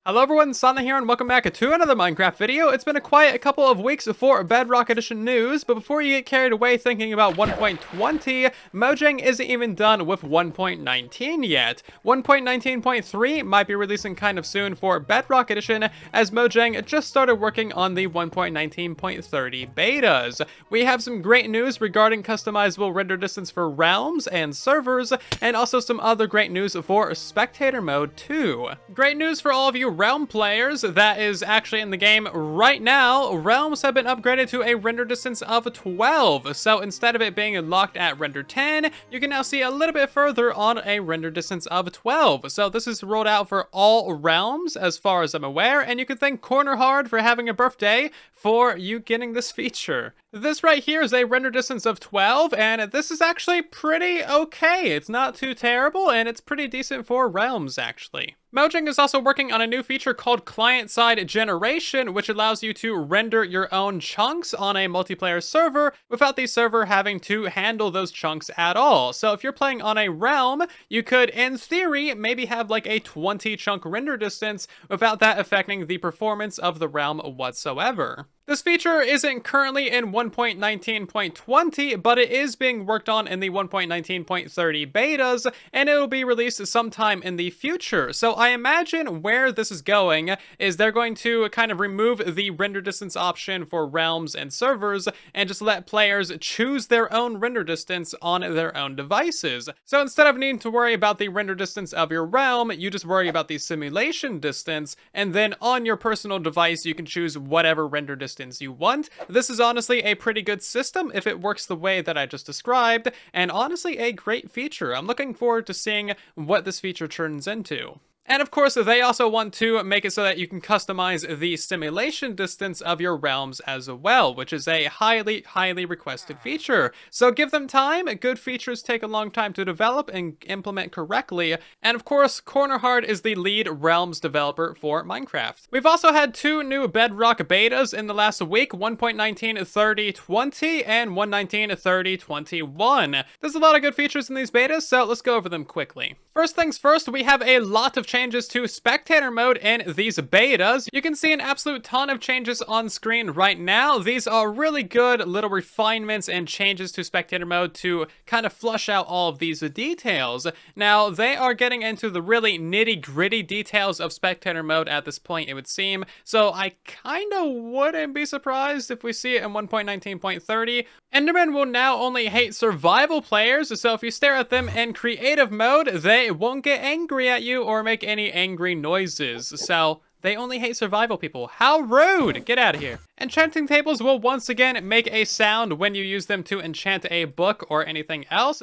Hello everyone, Sana here and welcome back to another Minecraft video. It's been a quiet couple of weeks for Bedrock Edition news, but before you get carried away thinking about 1.20, Mojang isn't even done with 1.19 yet. 1.19.3 might be releasing kind of soon for Bedrock Edition, as Mojang just started working on the 1.19.30 betas. We have some great news regarding customizable render distance for realms and servers, and also some other great news for Spectator mode too. Great news for all of you realm players that is actually in the game right now. Realms have been upgraded to a render distance of 12, so instead of it being locked at render 10, you can now see a little bit further on a render distance of 12. So this is rolled out for all realms as far as I'm aware, and you can thank Corner Hard for having a birthday for you getting this feature. This right here is a render distance of 12, and this is actually pretty okay. It's not too terrible, and it's pretty decent for realms actually. Mojang is also working on a new feature called client-side generation, which allows you to render your own chunks on a multiplayer server without the server having to handle those chunks at all. So if you're playing on a realm, you could, in theory, maybe have like a 20 chunk render distance without that affecting the performance of the realm whatsoever. This feature isn't currently in 1.19.20, but it is being worked on in the 1.19.30 betas, and it'll be released sometime in the future. So I imagine where this is going is they're going to kind of remove the render distance option for realms and servers and just let players choose their own render distance on their own devices. So instead of needing to worry about the render distance of your realm, you just worry about the simulation distance, and then on your personal device you can choose whatever render distance you want. This is honestly a pretty good system if it works the way that I just described, and honestly a great feature. I'm looking forward to seeing what this feature turns into. And of course, they also want to make it so that you can customize the simulation distance of your realms as well, which is a highly, highly requested feature. So give them time. Good features take a long time to develop and implement correctly. And of course, Corner Hard is the lead realms developer for Minecraft. We've also had two new Bedrock betas in the last week, 1.19.30.20 and 1.19.30.21. There's a lot of good features in these betas, so let's go over them quickly. First things first, we have a lot of changes to Spectator mode in these betas. You can see an absolute ton of changes on screen right now. These are really good little refinements and changes to Spectator mode to kind of flush out all of these details. Now, they are getting into the really nitty-gritty details of Spectator mode at this point, it would seem, so I kind of wouldn't be surprised if we see it in 1.19.30. Endermen will now only hate survival players, so if you stare at them in creative mode, they won't get angry at you or make any angry noises. So they only hate survival people. How rude! Get out of here. Enchanting tables will once again make a sound when you use them to enchant a book or anything else.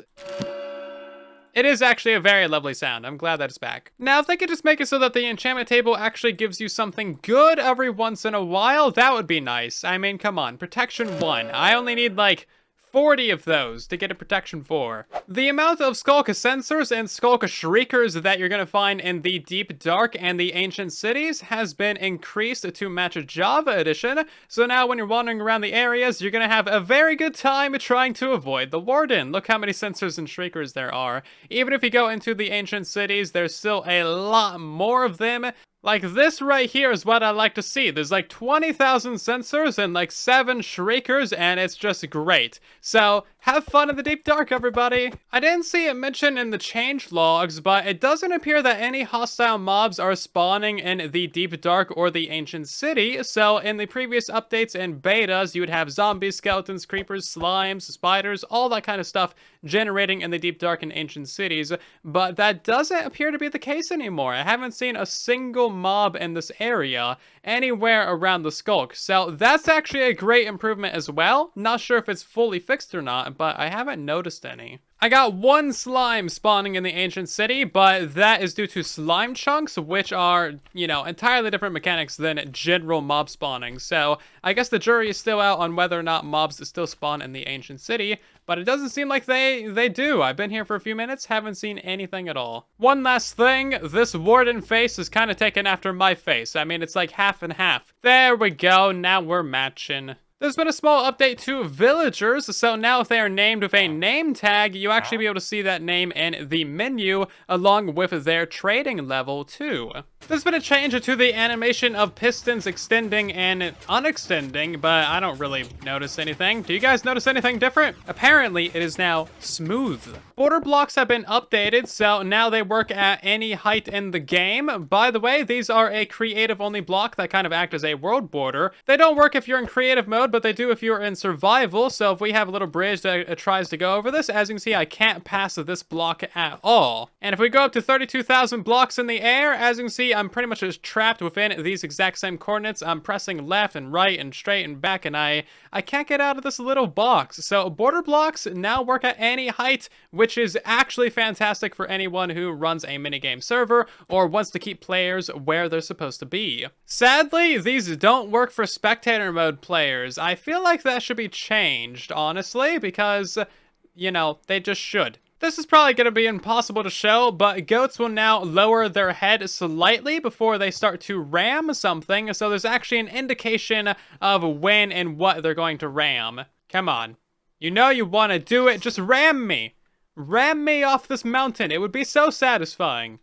It is actually a very lovely sound. I'm glad that it's back. Now, if they could just make it so that the enchantment table actually gives you something good every once in a while, that would be nice. I mean, come on. Protection 1. I only need, like, 40 of those to get a protection 4. The amount of Skulk Sensors and Skulk Shriekers that you're going to find in the Deep Dark and the Ancient Cities has been increased to match Java Edition, so now when you're wandering around the areas, you're going to have a very good time trying to avoid the Warden. Look how many Sensors and Shriekers there are. Even if you go into the Ancient Cities, there's still a lot more of them. Like this right here is what I like to see. There's like 20,000 sensors and like 7 shriekers, and it's just great. So have fun in the Deep Dark, everybody. I didn't see it mentioned in the change logs, but it doesn't appear that any hostile mobs are spawning in the Deep Dark or the Ancient City. So in the previous updates and betas, you would have zombies, skeletons, creepers, slimes, spiders, all that kind of stuff generating in the Deep Dark and Ancient Cities. But that doesn't appear to be the case anymore. I haven't seen a single mob in this area anywhere around the Skulk, so that's actually a great improvement as well. Not sure if it's fully fixed or not, but I haven't noticed any. I got 1 slime spawning in the Ancient City, but that is due to slime chunks, which are, you know, entirely different mechanics than general mob spawning. So I guess the jury is still out on whether or not mobs still spawn in the Ancient City, but it doesn't seem like they do. I've been here for a few minutes, haven't seen anything at all. One last thing, this Warden face is kind of taken after my face. I mean, it's like half and half. There we go, now we're matching. There's been a small update to villagers, so now if they are named with a name tag, you actually be able to see that name in the menu along with their trading level too. There's been a change to the animation of pistons extending and unextending, but I don't really notice anything. Do you guys notice anything different? Apparently, it is now smooth. Border blocks have been updated, so now they work at any height in the game. By the way, these are a creative-only block that kind of act as a world border. They don't work if you're in creative mode, but they do if you're in survival. So if we have a little bridge that tries to go over this, as you can see, I can't pass this block at all. And if we go up to 32,000 blocks in the air, as you can see, I'm pretty much just trapped within these exact same coordinates. I'm pressing left and right and straight and back, and I can't get out of this little box. So border blocks now work at any height, which is actually fantastic for anyone who runs a minigame server or wants to keep players where they're supposed to be. Sadly, these don't work for spectator mode players. I feel like that should be changed, honestly, because, you know, they just should. This is probably going to be impossible to show, but goats will now lower their head slightly before they start to ram something, so there's actually an indication of when and what they're going to ram. Come on. You know you want to do it, just ram me! Ram me off this mountain, it would be so satisfying.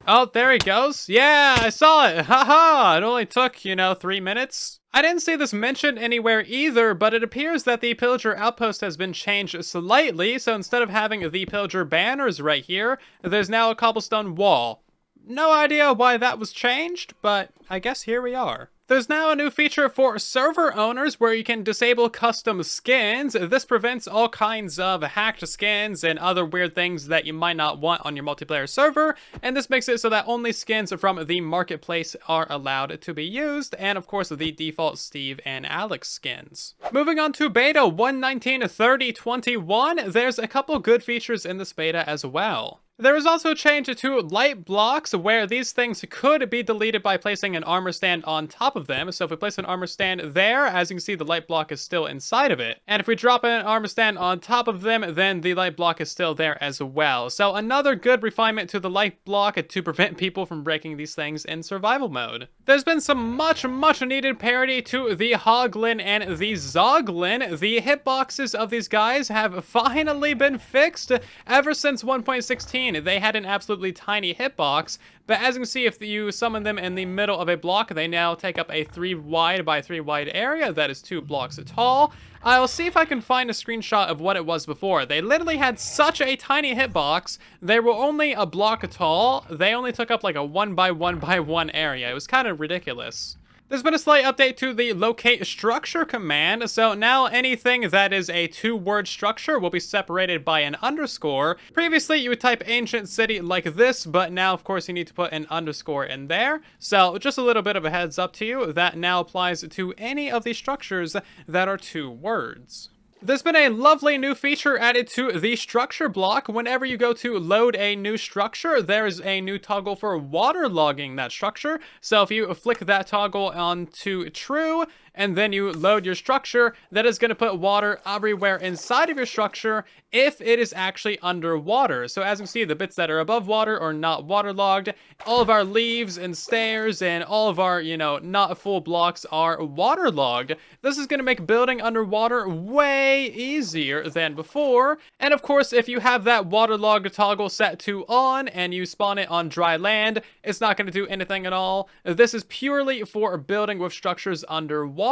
Oh, there he goes. Yeah, I saw it. Haha, it only took, 3 minutes. I didn't see this mentioned anywhere either, but it appears that the pillager outpost has been changed slightly, so instead of having the pillager banners right here, there's now a cobblestone wall. No idea why that was changed, but I guess here we are. There's now a new feature for server owners where you can disable custom skins. This prevents all kinds of hacked skins and other weird things that you might not want on your multiplayer server, and this makes it so that only skins from the marketplace are allowed to be used, and of course the default Steve and Alex skins. Moving on to beta 1.19.30.21, there's a couple good features in this beta as well. There is also a change to light blocks where these things could be deleted by placing an armor stand on top of them. So if we place an armor stand there, as you can see, the light block is still inside of it. And if we drop an armor stand on top of them, then the light block is still there as well. So another good refinement to the light block to prevent people from breaking these things in survival mode. There's been some much needed parity to the Hoglin and the Zoglin. The hitboxes of these guys have finally been fixed ever since 1.16. They had an absolutely tiny hitbox, but as you can see, if you summon them in the middle of a block, they now take up a 3 wide by 3 wide area that is 2 blocks tall. I'll see if I can find a screenshot of what it was before. They literally had such a tiny hitbox. They were only a block tall. They only took up like a 1 by 1 by 1 area. It was kind of ridiculous. There's been a slight update to the locate structure command, so now anything that is a 2-word structure will be separated by an underscore. Previously, you would type ancient city like this, but now, of course, you need to put an underscore in there. So just a little bit of a heads up to you, that now applies to any of these structures that are 2 words. There's been a lovely new feature added to the structure block. Whenever you go to load a new structure, there's a new toggle for waterlogging that structure. So if you flick that toggle onto true, and then you load your structure, that is going to put water everywhere inside of your structure if it is actually underwater. So as you can see, the bits that are above water are not waterlogged. All of our leaves and stairs and all of our, not full blocks are waterlogged. This is going to make building underwater way easier than before. And of course, if you have that waterlog toggle set to on and you spawn it on dry land, it's not going to do anything at all. This is purely for building with structures underwater.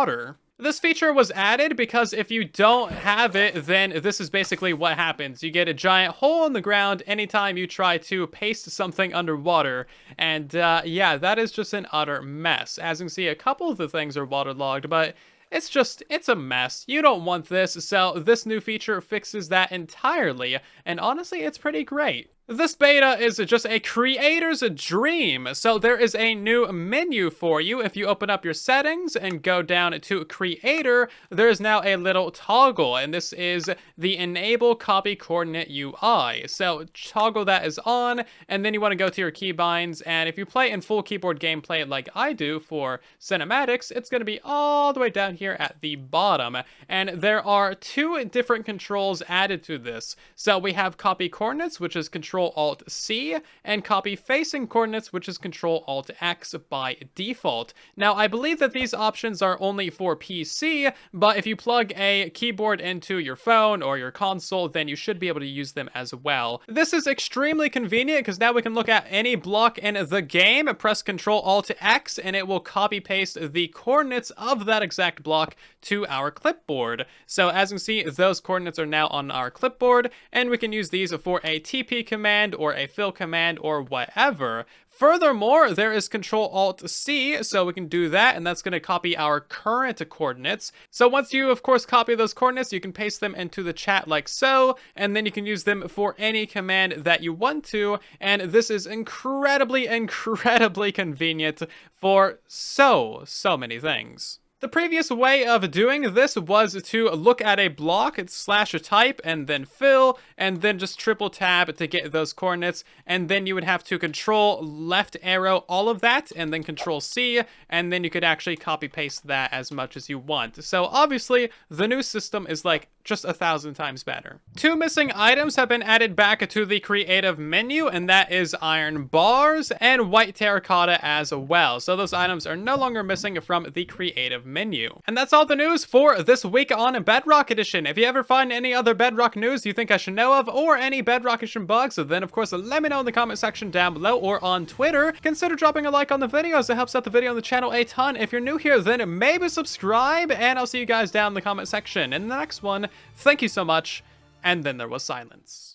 This feature was added because if you don't have it, then this is basically what happens. You get a giant hole in the ground anytime you try to paste something underwater. And yeah, that is just an utter mess. As you can see, a couple of the things are waterlogged, but it's a mess. You don't want this, so this new feature fixes that entirely. And honestly, it's pretty great. This beta is just a creator's dream. So there is a new menu for you. If you open up your settings and go down to creator, there's now a little toggle, and this is the enable copy coordinate UI. So toggle that is on, and then you want to go to your keybinds, and if you play in full keyboard gameplay like I do for cinematics, it's going to be all the way down here at the bottom. And there are 2 different controls added to this. So we have copy coordinates, which is control Control-Alt-C, and copy facing coordinates, which is Control-Alt-X by default. Now, I believe that these options are only for PC, but if you plug a keyboard into your phone or your console, then you should be able to use them as well. This is extremely convenient because now we can look at any block in the game, press Control-Alt-X, and it will copy-paste the coordinates of that exact block to our clipboard. So as you can see, those coordinates are now on our clipboard, and we can use these for a TP command or a fill command or whatever. Furthermore, there is Control-Alt-C, so we can do that, and that's going to copy our current coordinates. So once you, of course, copy those coordinates, you can paste them into the chat like so, and then you can use them for any command that you want to, and this is incredibly, incredibly convenient for so many things. The previous way of doing this was to look at a block, slash a type, and then fill, and then just triple tab to get those coordinates, and then you would have to control left arrow all of that, and then control C, and then you could actually copy paste that as much as you want. So obviously, the new system is like just 1,000 times better. 2 missing items have been added back to the creative menu, and that is iron bars and white terracotta as well. So those items are no longer missing from the creative menu. And that's all the news for this week on Bedrock Edition. If you ever find any other Bedrock news you think I should know of, or any Bedrock Edition bugs, then of course let me know in the comment section down below or on Twitter. Consider dropping a like on the video as it helps out the video and the channel a ton. If you're new here, then maybe subscribe, and I'll see you guys down in the comment section. In the next one, thank you so much, and then there was silence.